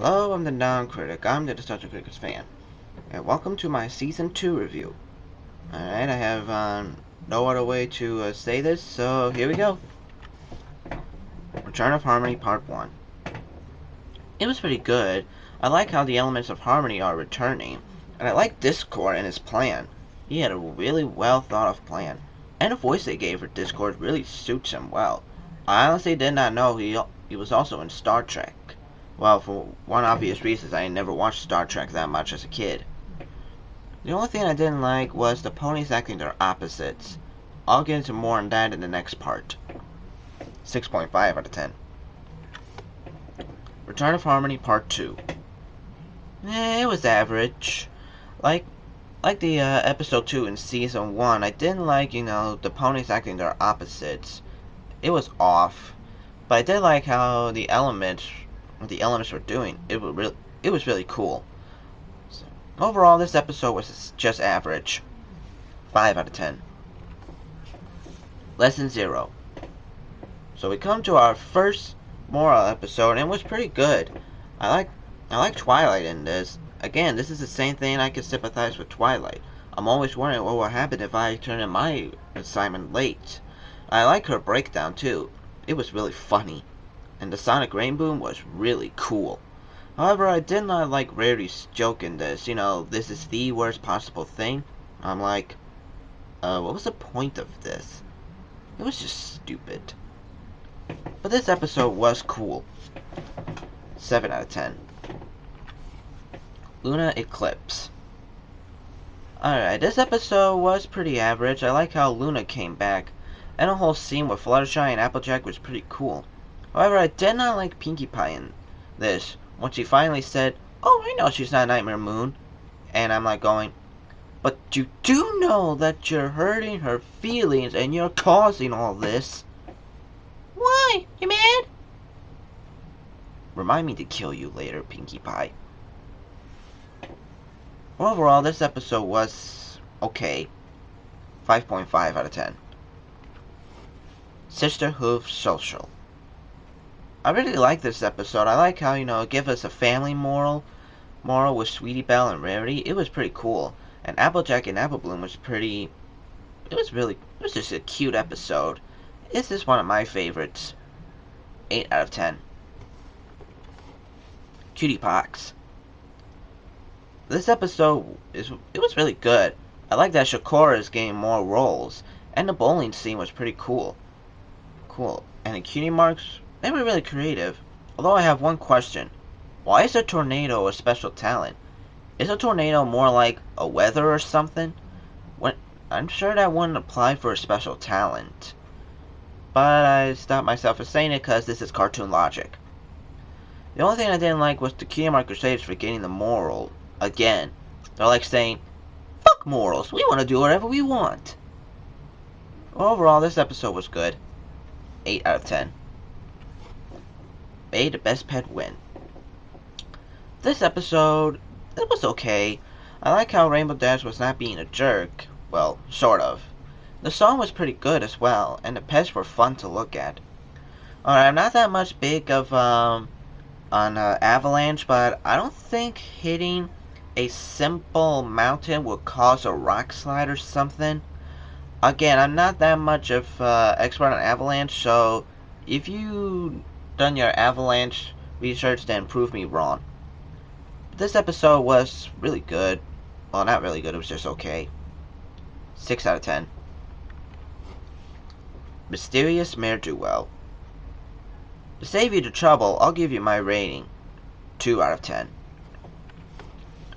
Hello, I'm the non-critic. I'm the Destructive Critic's fan. And welcome to my Season 2 review. Alright, I have no other way to say this, so here we go. Return of Harmony Part 1. It was pretty good. I like how the elements of harmony are returning. And I like Discord and his plan. He had a really well thought of plan. And the voice they gave for Discord really suits him well. I honestly did not know he was also in Star Trek. Well, for one obvious reason, I never watched Star Trek that much as a kid. The only thing I didn't like was the ponies acting their opposites. I'll get into more on that in the next part. 6.5 out of 10. Return of Harmony Part 2. It was average. Like the episode 2 in season 1, I didn't like, the ponies acting their opposites. It was off. But I did like how the elements were doing. It was really cool. So, overall, this episode was just average. 5 out of 10. Lesson 0. So we come to our first moral episode, and it was pretty good. I like Twilight in this. Again, this is the same thing I can sympathize with Twilight. I'm always wondering what will happen if I turn in my assignment late. I like her breakdown too. It was really funny. And the sonic rain boom was really cool. However, I did not like Rarity's joke in this. This is the worst possible thing. I'm like, what was the point of this? It was just stupid. But this episode was cool. 7 out of 10. Luna Eclipse. Alright, this episode was pretty average. I like how Luna came back. And the whole scene with Fluttershy and Applejack was pretty cool. However, I did not like Pinkie Pie in this. When she finally said, "Oh, I know she's not Nightmare Moon." And I'm like going, "But you do know that you're hurting her feelings and you're causing all this." "Why? You mad?" "Remind me to kill you later, Pinkie Pie." Overall, this episode was okay. 5.5 out of 10. Sisterhood Social. I really like this episode. I like how, it gives us a family moral with Sweetie Belle and Rarity. It was pretty cool. And Applejack and Apple Bloom was pretty... It was just a cute episode. This is one of my favorites. 8 out of 10. Cutie Pox. This episode, it was really good. I like that Shakora is getting more roles. And the bowling scene was pretty cool. And the cutie marks, they were really creative. Although I have one question. Why is a tornado a special talent? Is a tornado more like a weather or something? I'm sure that wouldn't apply for a special talent. But I stopped myself from saying it because this is cartoon logic. The only thing I didn't like was the cutie mark Crusaders forgetting the moral. Again. They're like saying, "Fuck morals, we want to do whatever we want." Overall, this episode was good. 8 out of 10. May the best pet win. This episode, it was okay. I like how Rainbow Dash was not being a jerk. Well, sort of. The song was pretty good as well, and the pets were fun to look at. Alright, I'm not that much big of, on Avalanche, but I don't think hitting a simple mountain would cause a rock slide or something. Again, I'm not that much of expert on Avalanche, so if you done your Avalanche research, then prove me wrong. But this episode was really good. Well, not really good, it was just okay. 6 out of 10. Mysterious Ne'er-Do-Well. To save you the trouble, I'll give you my rating. 2 out of 10.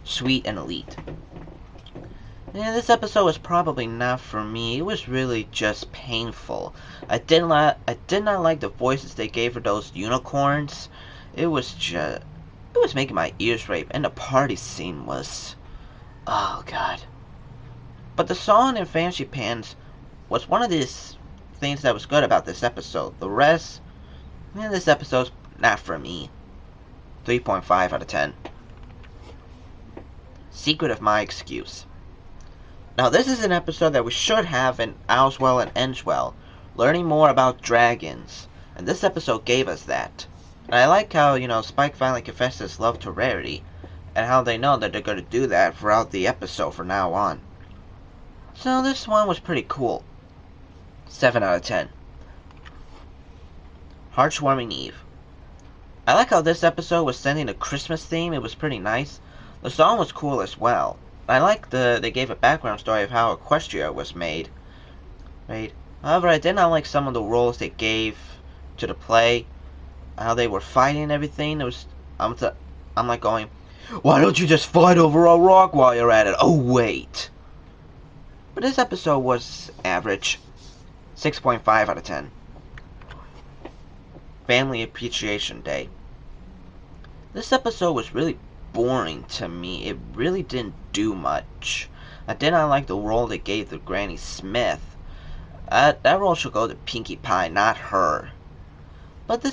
Sweet and Elite. Yeah, this episode was probably not for me. It was really just painful. I did not like the voices they gave for those unicorns. It was making my ears rape, and the party scene was, oh god. But the song in Fancy Pants was one of these things that was good about this episode. The rest, this episode's not for me. 3.5 out of 10. Secret of My Excuse. Now this is an episode that we should have in Owls Well and Ends Well, learning more about dragons, and this episode gave us that. And I like how, Spike finally confessed his love to Rarity, and how they know that they're going to do that throughout the episode from now on. So this one was pretty cool. 7 out of 10. Heartwarming Eve. I like how this episode was sending a Christmas theme. It was pretty nice. The song was cool as well. I like they gave a background story of how Equestria was made. However, I did not like some of the roles they gave to the play. How they were fighting and everything. I'm like going, why don't you just fight over a rock while you're at it? Oh wait. But this episode was average. 6.5 out of 10. Family Appreciation Day. This episode was really boring to me. It really didn't do much. I did not like the role they gave to Granny Smith. That role should go to Pinkie Pie, not her. But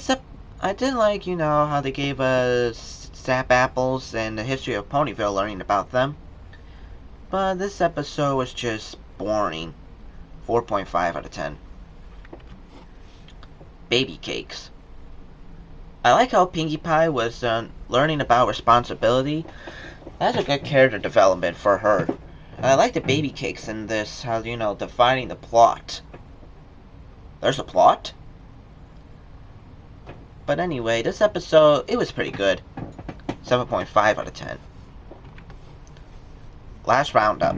I did like, how they gave us sap apples and the history of Ponyville, learning about them. But this episode was just boring. 4.5 out of 10. Baby Cakes. I like how Pinkie Pie was learning about responsibility. That's a good character development for her. And I like the baby cakes in this, how, defining the plot. There's a plot? But anyway, this episode, it was pretty good. 7.5 out of 10. Last Roundup.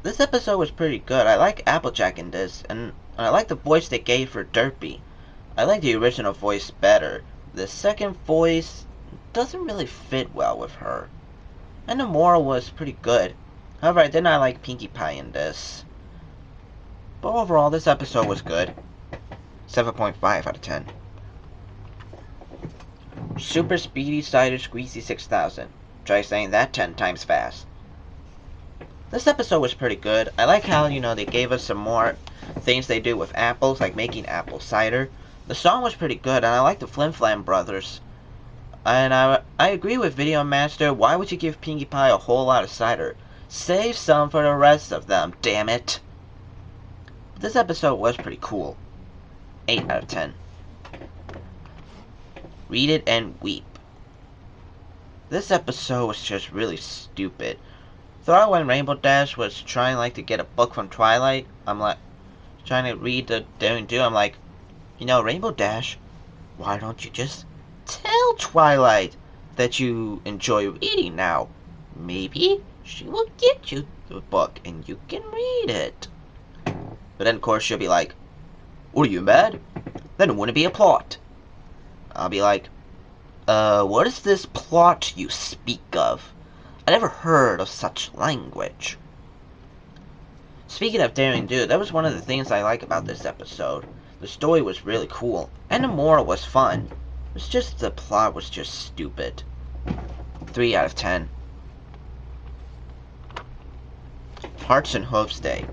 This episode was pretty good. I like Applejack in this, and I like the voice they gave for Derpy. I like the original voice better. The second voice doesn't really fit well with her. And the moral was pretty good. However, I did not like Pinkie Pie in this. But overall, this episode was good. 7.5 out of 10. Super Speedy Cider Squeezy 6000. Try saying that 10 times fast. This episode was pretty good. I like how, they gave us some more things they do with apples, like making apple cider. The song was pretty good, and I like the Flim Flam brothers. And I agree with Video Master. Why would you give Pinkie Pie a whole lot of cider? Save some for the rest of them, damn it. This episode was pretty cool. 8 out of 10. Read It and Weep. This episode was just really stupid. Throughout when Rainbow Dash was trying to get a book from Twilight, I'm like trying to read the Daring Do. I'm like, Rainbow Dash, why don't you just tell Twilight that you enjoy reading now? Maybe she will get you the book and you can read it. But then of course she'll be like, what, are you mad? Then it wouldn't be a plot. I'll be like, what is this plot you speak of? I never heard of such language. Speaking of Daring Do, that was one of the things I like about this episode. The story was really cool, and the moral was fun. It's just the plot was just stupid. 3 out of 10. Hearts and Hooves Day.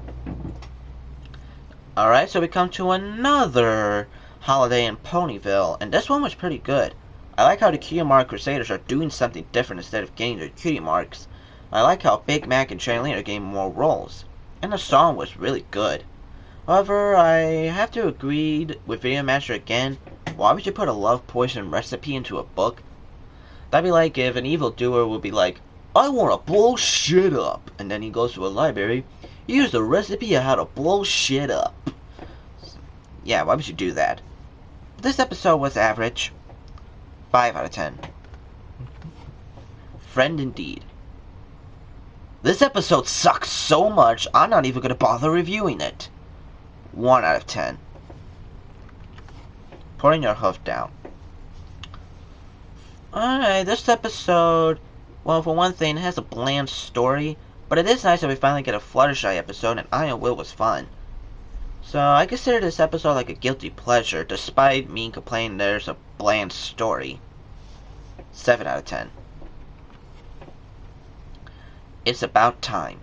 Alright, so we come to another holiday in Ponyville, and this one was pretty good. I like how the Cutie Mark Crusaders are doing something different instead of getting their cutie marks. I like how Big Mac and Charlene are getting more roles. And the song was really good. However, I have to agree with Video Master again. Why would you put a love poison recipe into a book? That'd be like if an evildoer would be like, I want to blow shit up. And then he goes to a library. Here's a recipe of how to blow shit up. Yeah, why would you do that? This episode was average. 5 out of 10. Friend Indeed. This episode sucks so much, I'm not even going to bother reviewing it. 1 out of 10. Putting Your Hoof Down. Alright, this episode, well, for one thing, it has a bland story, but it is nice that we finally get a Fluttershy episode, and Iron Will was fun. So, I consider this episode like a guilty pleasure, despite me complaining there's a bland story. 7 out of 10. It's About Time.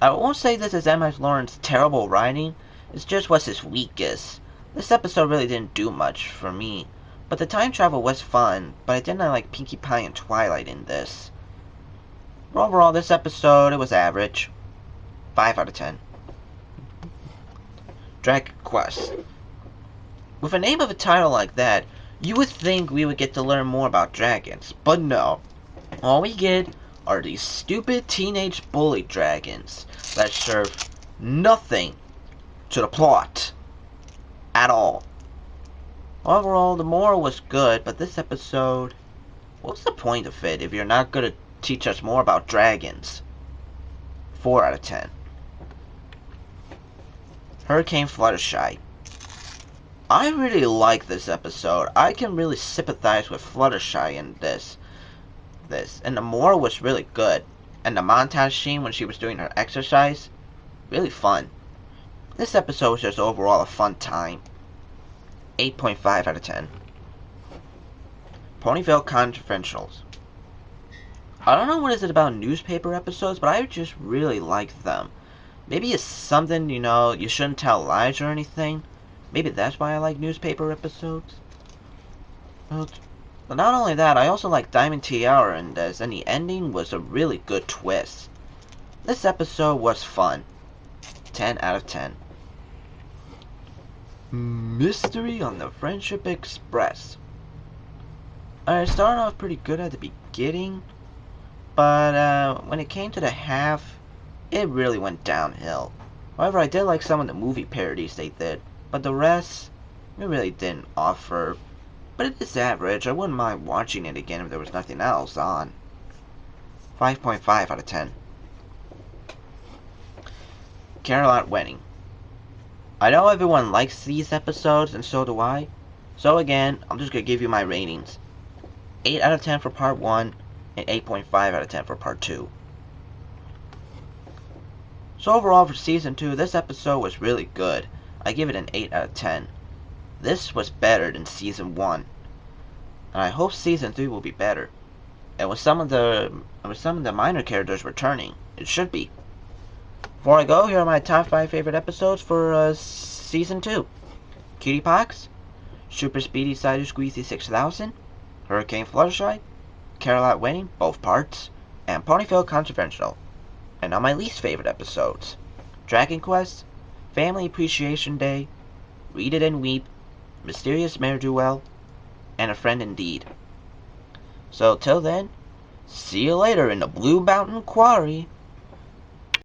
I won't say this is M.I. Lawrence's terrible writing, it's just what's his weakest. This episode really didn't do much for me, but the time travel was fun, but I did not like Pinkie Pie and Twilight in this. But overall, this episode, it was average. 5 out of 10. Dragon Quest. With a name of a title like that, you would think we would get to learn more about dragons, but no. All we get are these stupid teenage bully dragons that serve nothing to the plot at all. Overall, the moral was good, but this episode, what's the point of it if you're not going to teach us more about dragons? 4 out of 10. Hurricane Fluttershy. I really like this episode. I can really sympathize with Fluttershy in this. And the moral was really good. And the montage scene when she was doing her exercise, really fun. This episode was just overall a fun time. 8.5 out of 10. Ponyville Confidentials. I don't know what is it about newspaper episodes, but I just really like them. Maybe it's something, you shouldn't tell lies or anything. Maybe that's why I like newspaper episodes. But not only that, I also like Diamond Tiara in this, and the ending was a really good twist. This episode was fun. 10 out of 10. Mystery on the Friendship Express. I started off pretty good at the beginning, but when it came to the half, it really went downhill. However, I did like some of the movie parodies they did, but the rest, it really didn't offer. But it is average. I wouldn't mind watching it again if there was nothing else on. 5.5 out of 10. Caroline Wedding. I know everyone likes these episodes, and so do I. So again, I'm just going to give you my ratings. 8 out of 10 for part 1, and 8.5 out of 10 for part 2. So overall for season 2, this episode was really good. I give it an 8 out of 10. This was better than season 1. And I hope season 3 will be better. And with some of the minor characters returning, it should be. Before I go, here are my top 5 favorite episodes for season 2. Cutie Pox, Super Speedy Cider Squeezy 6000, Hurricane Fluttershy, Caroline Wedding, both parts, and Ponyville Confidential. And on my least favorite episodes, Dragon Quest, Family Appreciation Day, Read It and Weep, Mysterious Mare-do-Well, and A Friend Indeed. So till then, see you later in the Blue Mountain Quarry.